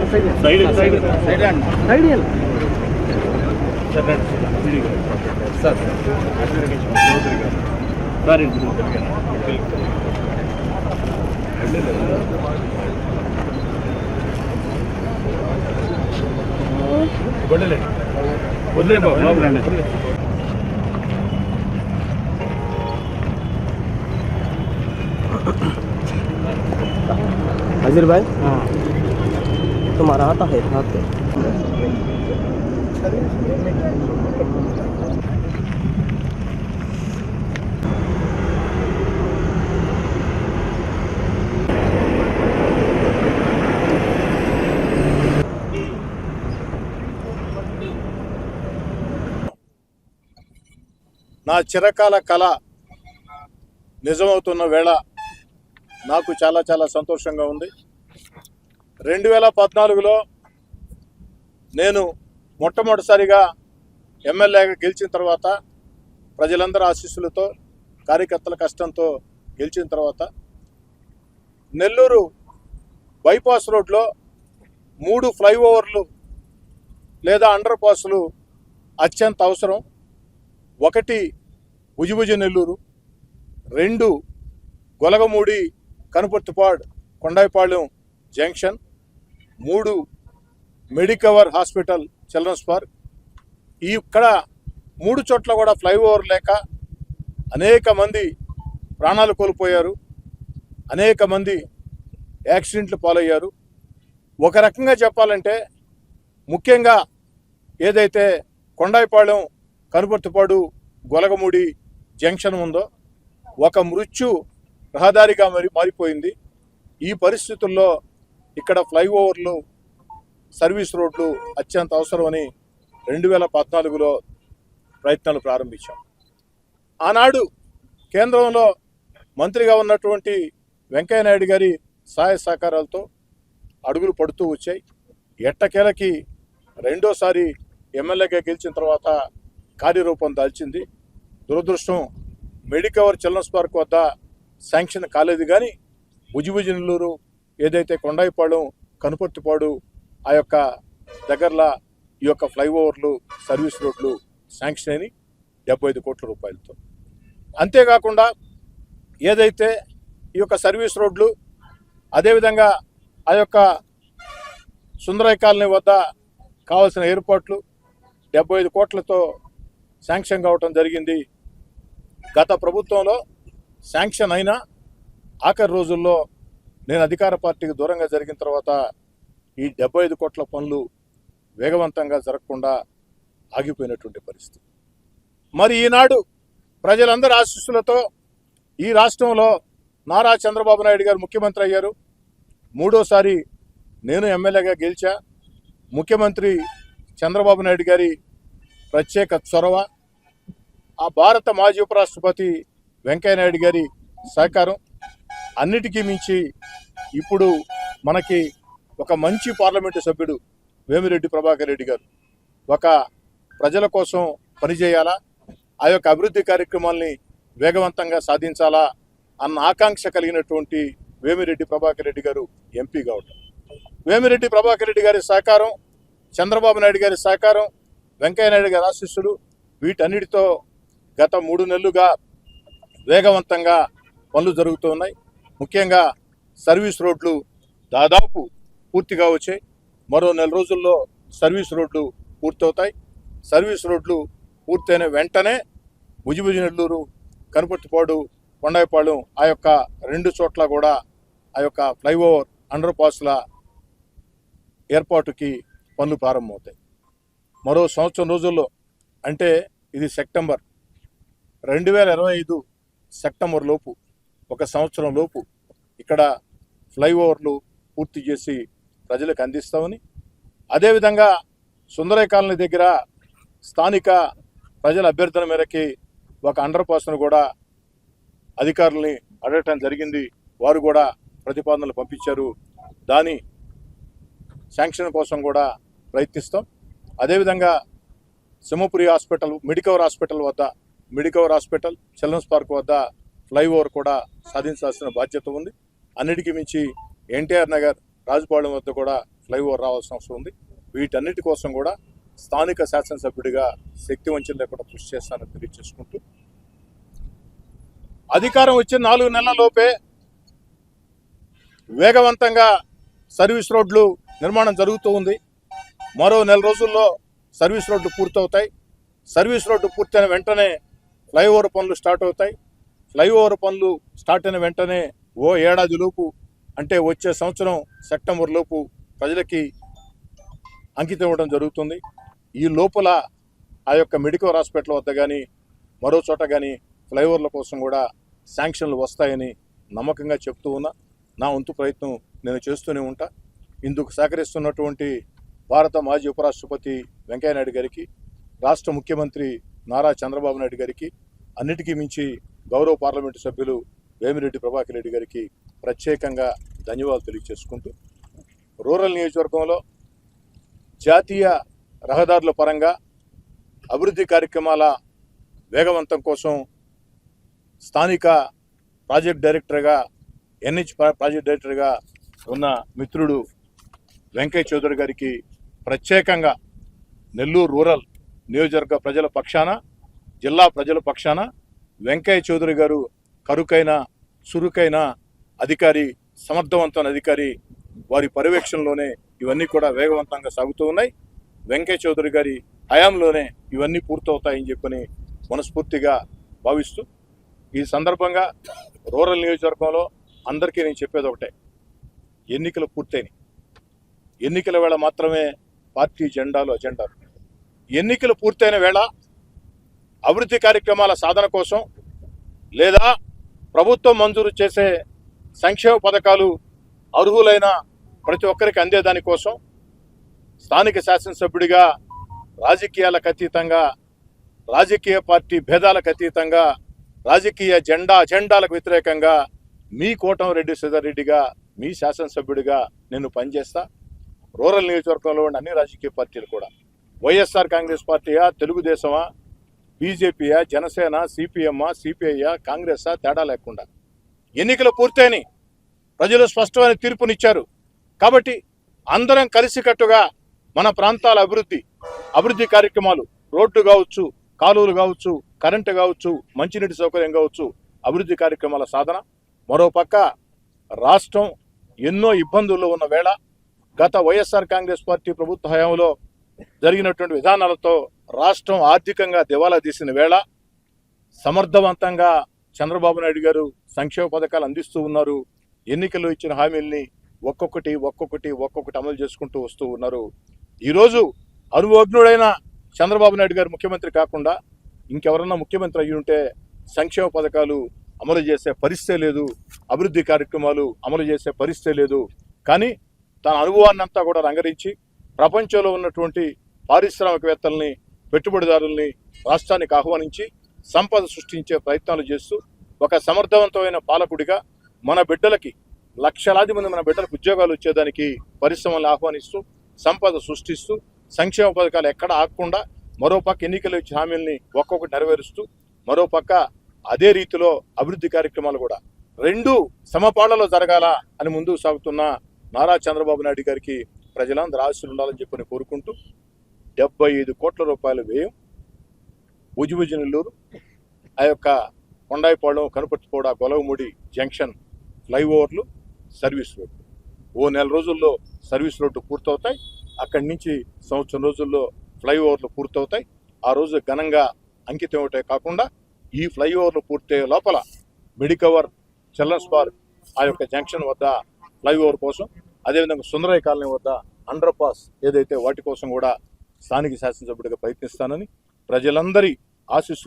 हाजिर भाई तुम्हारा आता है हाथ पे నా చిరకాల కళ నిజమవుతున్న వేళ నాకు చాలా చాలా సంతోషంగా ఉంది. 2014లో నేను మొట్టమొదటిసారిగా ఎమ్మెల్యేగా గెలిచిన తర్వాత ప్రజలందరి ఆశీస్సులతో కార్యకర్తల కష్టంతో గెలిచిన తర్వాత నెల్లూరు బైపాస్ రోడ్లో 3 ఫ్లైఓవర్లు లేదా అండర్ పాస్లు అత్యంత అవసరం. 1 Bhujabhuja Nellore, 2 Golagamudi Kanuparthipadu Kondayipalem junction, 3 Medicover hospital children's park. ఇక్కడ 3 చోట్ల కూడా ఫ్లైఓవర్ లేక అనేక మంది ప్రాణాలు కోల్పోయారు, అనేక మంది యాక్సిడెంట్లు పాలయ్యారు. ఒక రకంగా చెప్పాలంటే ముఖ్యంగా ఏదైతే కొండాయిపాళ్యం కనుపర్తిపాడు గొలగమూడి జంక్షన్ ఉందో ఒక మృత్యు రహదారిగా మారిపోయింది. ఈ పరిస్థితుల్లో ఇక్కడ ఫ్లైఓవర్లు సర్వీస్ రోడ్లు అత్యంత అవసరమని 2014లో ప్రయత్నాలు ప్రారంభించాం. ఆనాడు కేంద్రంలో మంత్రిగా ఉన్నటువంటి వెంకయ్యనాయుడు గారి సహాయ సహకారాలతో అడుగులు పడుతూ వచ్చాయి. ఎట్టకేలకి రెండోసారి ఎమ్మెల్యేగా గెలిచిన తర్వాత కార్యరూపం దాల్చింది. దురదృష్టం మెడికవర్ చిల్డ్రన్స్ పార్క్ వద్ద శాంక్షన్ కాలేదు, కానీ భుజభుజ నెల్లూరు ఏదైతే కొండాయిపాడు కనుపర్తిపాడు ఆ యొక్క దగ్గరలో ఈ యొక్క ఫ్లైఓవర్లు సర్వీస్ రోడ్లు శాంక్షన్ అయిన 75 కోట్ల రూపాయలతో. అంతేకాకుండా ఏదైతే ఈ యొక్క సర్వీస్ రోడ్లు అదేవిధంగా ఆ యొక్క సుందరయ్య కాలనీ వద్ద కావాల్సిన ఏర్పాట్లు 75 కోట్లతో శాంక్షన్ కావటం జరిగింది. గత ప్రభుత్వంలో శాంక్షన్ అయినా ఆఖరి రోజుల్లో నేను అధికార పార్టీకి దూరంగా జరిగిన తర్వాత ఈ 75 కోట్ల పనులు వేగవంతంగా జరగకుండా ఆగిపోయినటువంటి పరిస్థితి. మరి ఈనాడు ప్రజలందరి ఆశీస్సులతో ఈ రాష్ట్రంలో నారా చంద్రబాబు నాయుడు గారు ముఖ్యమంత్రి అయ్యారు. 3వ నేను ఎమ్మెల్యేగా గెలిచా. ముఖ్యమంత్రి చంద్రబాబు నాయుడు గారి ప్రత్యేక చొరవ, ఆ భారత మాజీ ఉపరాష్ట్రపతి వెంకయ్యనాయుడు గారి సహకారం, అన్నిటికీ మించి ఇప్పుడు మనకి ఒక మంచి పార్లమెంటు సభ్యుడు వేమిరెడ్డి ప్రభాకర్ రెడ్డి గారు ఒక ప్రజల కోసం పనిచేయాలా, ఆ యొక్క అభివృద్ధి కార్యక్రమాల్ని వేగవంతంగా సాధించాలా అన్న ఆకాంక్ష కలిగినటువంటి వేమిరెడ్డి ప్రభాకర్ రెడ్డి గారు ఎంపీ కావటం, వేమిరెడ్డి ప్రభాకర్ రెడ్డి గారి సహకారం, చంద్రబాబు నాయుడు గారి సహకారం, వెంకయ్యనాయుడు గారి ఆశీస్సులు, వీటన్నిటితో గత 3 నెలలుగా వేగవంతంగా పనులు జరుగుతూ ఉన్నాయి. ముఖ్యంగా సర్వీస్ రోడ్లు దాదాపు పూర్తిగా వచ్చాయి. మరో 4 రోజుల్లో సర్వీస్ రోడ్లు పూర్తవుతాయి. సర్వీస్ రోడ్లు పూర్తయిన వెంటనే భుజభుజ నెల్లూరు కనుపర్తిపాడు కొండాయిపాళ్యం ఆ యొక్క 2 చోట్ల కూడా ఆ యొక్క ఫ్లైఓవర్ అండర్ పాస్ల ఏర్పాటుకి పనులు ప్రారంభమవుతాయి. మరో 1 సంవత్సరం రోజుల్లో, అంటే ఇది సెప్టెంబర్ 2025 సెప్టెంబర్ లోపు, 1 సంవత్సరం లోపు ఇక్కడ ఫ్లైఓవర్లు పూర్తి చేసి ప్రజలకు అందిస్తామని, అదేవిధంగా సుందరయ్య కాలనీ దగ్గర స్థానిక ప్రజల అభ్యర్థన మేరకి ఒక అండర్ పాస్ను కూడా అధికారుల్ని అడగటం జరిగింది. వారు కూడా ప్రతిపాదనలు పంపించారు. దాని శాంక్షన్ కోసం కూడా ప్రయత్నిస్తాం. అదేవిధంగా సింహపురి హాస్పిటల్, మెడికవర్ హాస్పిటల్ వద్ద, మెడికవర్ హాస్పిటల్ చిల్డ్రన్స్ పార్క్ వద్ద ఫ్లైఓవర్ కూడా సాధించాల్సిన బాధ్యత ఉంది. అన్నిటికీ మించి ఎన్టీఆర్ నగర్ రాజుపాలెం వద్ద కూడా ఫ్లైఓవర్ రావాల్సిన అవసరం ఉంది. వీటన్నిటి కోసం కూడా స్థానిక శాసనసభ్యుడిగా శక్తి వంచన లేకుండా కృషి చేస్తానని తెలియజేసుకుంటూ, అధికారం వచ్చిన 4 నెలల లోపే వేగవంతంగా సర్వీస్ రోడ్లు నిర్మాణం జరుగుతూ ఉంది. మరో 1 నెల రోజుల్లో సర్వీస్ రోడ్లు పూర్తవుతాయి. సర్వీస్ రోడ్డు పూర్తయిన వెంటనే ఫ్లైఓవర్ పనులు స్టార్ట్ అవుతాయి. ఫ్లైఓవర్ పనులు స్టార్ట్ అయిన వెంటనే ఓ ఏడాది లోపు, అంటే వచ్చే సంవత్సరం సెప్టెంబర్ లోపు ప్రజలకి అంకితం ఇవ్వడం జరుగుతుంది. ఈ లోపల ఆ యొక్క మెడికల్ హాస్పిటల్ వద్ద కానీ మరో చోట కానీ ఫ్లైఓవర్ల కోసం కూడా శాంక్షన్లు వస్తాయని నమ్మకంగా చెప్తూ ఉన్నా. నా వంతు ప్రయత్నం నేను చేస్తూనే ఉంటా. ఇందుకు సహకరిస్తున్నటువంటి భారత మాజీ ఉపరాష్ట్రపతి వెంకయ్యనాయుడు గారికి, రాష్ట్ర ముఖ్యమంత్రి నారా చంద్రబాబు నాయుడు గారికి, అన్నిటికీ మించి గౌరవ పార్లమెంటు సభ్యులు వేమిరెడ్డి ప్రభాకర్ రెడ్డి గారికి ప్రత్యేకంగా ధన్యవాదాలు తెలియజేసుకుంటూ, రూరల్ నియోజకవర్గంలో జాతీయ రహదారుల పరంగా అభివృద్ధి కార్యక్రమాల వేగవంతం కోసం స్థానిక ప్రాజెక్ట్ డైరెక్టర్గా, ఎన్హెచ్ ప్రాజెక్ట్ డైరెక్టర్గా ఉన్న మిత్రుడు వెంకయ్య చౌదరి గారికి ప్రత్యేకంగా నెల్లూరు రూరల్ నియోజకవర్గ ప్రజల పక్షాన, జిల్లా ప్రజల పక్షాన వెంకయ్య చౌదరి గారు కరుకైన చురుకైన అధికారి, సమర్థవంతమైన అధికారి. వారి పర్యవేక్షణలోనే ఇవన్నీ కూడా వేగవంతంగా సాగుతూ ఉన్నాయి. వెంకయ్య చౌదరి గారి హయాంలోనే ఇవన్నీ పూర్తవుతాయని చెప్పని మనస్ఫూర్తిగా భావిస్తూ, ఈ సందర్భంగా రూరల్ నియోజకవర్గంలో అందరికీ నేను చెప్పేది ఒకటే, ఎన్నికలు పూర్తయినాయి. ఎన్నికల వేళ మాత్రమే పార్టీ అజెండాలు. ఎన్నికలు పూర్తయిన వేళ అభివృద్ధి కార్యక్రమాల సాధన కోసం, లేదా ప్రభుత్వం మంజూరు చేసే సంక్షేమ పథకాలు అర్హులైన ప్రతి ఒక్కరికి అందేదాని కోసం స్థానిక శాసనసభ్యుడిగా రాజకీయాలకు అతీతంగా, రాజకీయ పార్టీ భేదాలకు అతీతంగా, రాజకీయ అజెండాలకు వ్యతిరేకంగా మీ కోటంరెడ్డి శ్రీధర్ రెడ్డిగా, మీ శాసనసభ్యుడిగా నేను పనిచేస్తా. రూరల్ నియోజకవర్గంలో ఉన్న అన్ని రాజకీయ పార్టీలు కూడా, వైఎస్ఆర్ కాంగ్రెస్ పార్టీయా, తెలుగుదేశమా, బీజేపీయా, జనసేన, సిపిఎమ్మా, సిపిఐయా, కాంగ్రెసా, తేడా లేకుండా ఎన్నికలు పూర్తయినాయి. ప్రజలు స్పష్టమైన తీర్పునిచ్చారు. కాబట్టి అందరం కలిసికట్టుగా మన ప్రాంతాల అభివృద్ధి కార్యక్రమాలు, రోడ్లు కావచ్చు, కాలువలు కావచ్చు, కరెంటు కావచ్చు, మంచినీటి సౌకర్యం కావచ్చు, అభివృద్ధి కార్యక్రమాల సాధన. మరోపక్క రాష్ట్రం ఎన్నో ఇబ్బందుల్లో ఉన్న వేళ, గత వైఎస్ఆర్ కాంగ్రెస్ పార్టీ ప్రభుత్వ హయాంలో జరిగినటువంటి విధానాలతో రాష్ట్రం ఆర్థికంగా దివాలా తీసిన వేళ, సమర్థవంతంగా చంద్రబాబు నాయుడు గారు సంక్షేమ పథకాలు అందిస్తూ ఉన్నారు. ఎన్నికల్లో ఇచ్చిన హామీల్ని ఒక్కొక్కటి అమలు చేసుకుంటూ వస్తూ ఉన్నారు. ఈరోజు అనుభవజ్ఞుడైన చంద్రబాబు నాయుడు గారు ముఖ్యమంత్రి కాకుండా ఇంకెవరన్నా ముఖ్యమంత్రి అయ్యి ఉంటే సంక్షేమ పథకాలు అమలు చేసే పరిస్థితే లేదు, అభివృద్ధి కార్యక్రమాలు అమలు చేసే పరిస్థితే లేదు. కానీ తన అనుభవాన్ని అంతా కూడా రంగరించి ప్రపంచంలో ఉన్నటువంటి పారిశ్రామికవేత్తల్ని, పెట్టుబడిదారుల్ని రాష్ట్రానికి ఆహ్వానించి సంపద సృష్టించే ప్రయత్నాలు చేస్తూ, ఒక సమర్థవంతమైన పాలకుడిగా మన బిడ్డలకి, లక్షలాది మంది మన బిడ్డలకు ఉద్యోగాలు వచ్చేదానికి పరిశ్రమలను ఆహ్వానిస్తూ, సంపద సృష్టిస్తూ, సంక్షేమ పథకాలు ఎక్కడ ఆగకుండా మరోపక్క ఎన్నికలు ఇచ్చిన హామీల్ని ఒక్కొక్కటి నెరవేరుస్తూ, మరోపక్క అదే రీతిలో అభివృద్ధి కార్యక్రమాలు కూడా రెండు సమపాళ్లలో జరగాల అని ముందుకు సాగుతున్న నారా చంద్రబాబు నాయుడు గారికి ప్రజలందరూ ఆశీస్సులు ఉండాలని చెప్పని కోరుకుంటూ, 75 కోట్ల రూపాయల వ్యయం ఉజిబుజి నెల్లూరు, ఆ యొక్క కొండాయిపాళెం, కనుపర్తిపోడ, గొలవముడి జంక్షన్ ఫ్లైఓవర్లు, సర్వీస్ రోడ్డు ఓ 1 నెల రోజుల్లో సర్వీస్ రోడ్డు పూర్తవుతాయి. అక్కడి నుంచి సంవత్సరం రోజుల్లో ఫ్లైఓవర్లు పూర్తవుతాయి. ఆ రోజు ఘనంగా అంకితం అవటే కాకుండా ఈ ఫ్లైఓవర్లు పూర్తయ్యే లోపల మెడికవర్, చిల్డ్రన్స్ పార్క్, ఆ యొక్క జంక్షన్ వద్ద ఫ్లైఓవర్ కోసం, అదేవిధంగా సుందరయ్య కాలనీ వద్ద అండర్ పాస్ ఏదైతే వాటి కోసం కూడా స్థానిక శాసనసభ్యుడిగా ప్రయత్నిస్తానని ప్రజలందరి ఆశీస్సు